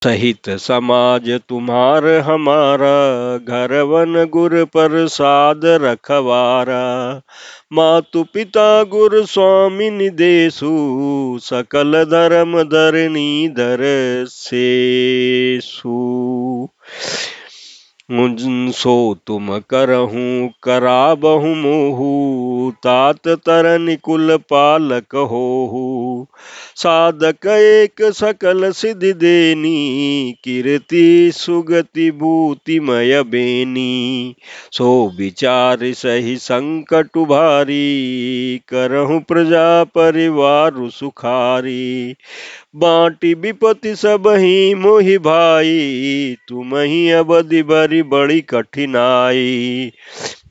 सहित समाज तुम्हार हमारा, घर वन गुर प्रसाद रखवारा। मातु पिता गुर स्वामी निदेशु, सकल धर्म धरनी धर सेसु। सो तुम करहूँ कराबहु मोहु, तात तरन कुल पालक होहु। साधक एक सकल सिद्धि देनी, कीर्ति सुगति भूतिमय बेनी। सो विचार सही संकट भारी, करहु प्रजा परिवार सुखारी। बाँटी विपत्ति सबहि मोहि भाई, तुमहि अवधि बरी बड़ी कठिनाई।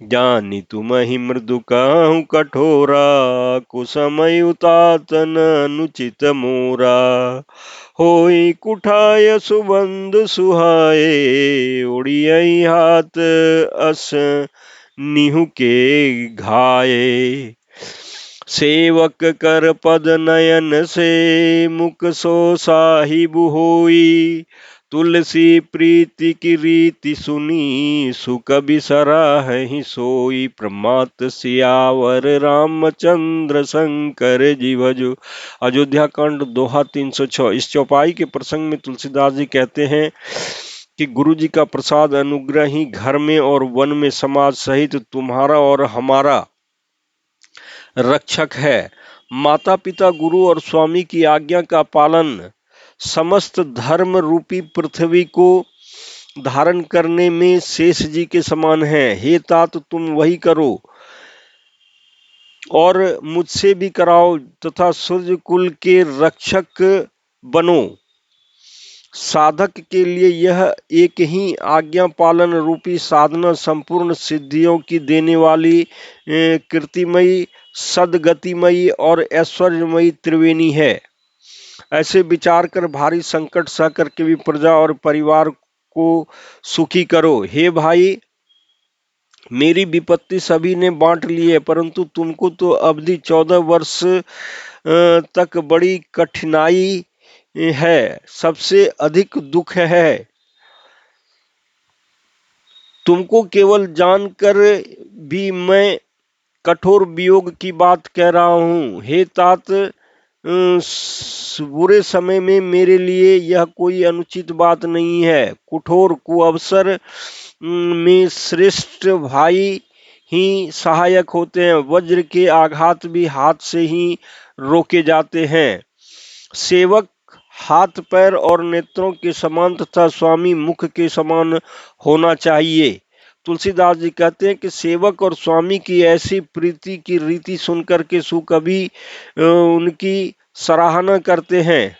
जानी तुमहि मृदु कहूँ कठोरा, कुसमय उतातन अनुचित मोरा। होई कुठाय सुबंध सुहाए, उड़ियई हाथ अस निहु के घाये। सेवक कर पद नयन से, मुख सो साहिब होई। तुलसी प्रीति की रीति सुनी, सुख बिसराहि सोई। प्रमात सियावर रामचंद्र शंकर जी भजो। अयोध्या कांड दोहा 306। इस चौपाई के प्रसंग में तुलसीदास जी कहते हैं कि गुरु जी का प्रसाद अनुग्रह ही घर में और वन में समाज सहित तुम्हारा और हमारा रक्षक है। माता पिता गुरु और स्वामी की आज्ञा का पालन समस्त धर्म रूपी पृथ्वी को धारण करने में शेष जी के समान है। हे तात तुम वही करो और मुझसे भी कराओ तथा सूर्य कुल के रक्षक बनो। साधक के लिए यह एक ही आज्ञा पालन रूपी साधना संपूर्ण सिद्धियों की देने वाली कीर्तिमयी, सदगतिमयी और ऐश्वर्यमयी त्रिवेणी है। ऐसे विचार कर भारी संकट सह करके भी प्रजा और परिवार को सुखी करो। हे भाई, मेरी विपत्ति सभी ने बांट ली है, परंतु तुमको तो अवधि 14 वर्ष तक बड़ी कठिनाई है, सबसे अधिक दुख है। तुमको केवल जानकर भी मैं कठोर वियोग की बात कह रहा हूँ। हे तात, बुरे समय में मेरे लिए यह कोई अनुचित बात नहीं है। कठोर कुअवसर में श्रेष्ठ भाई ही सहायक होते हैं। वज्र के आघात भी हाथ से ही रोके जाते हैं। सेवक हाथ पैर और नेत्रों के समान तथा स्वामी मुख के समान होना चाहिए। तुलसीदास जी कहते हैं कि सेवक और स्वामी की ऐसी प्रीति की रीति सुनकर के सु कभी उनकी सराहना करते हैं।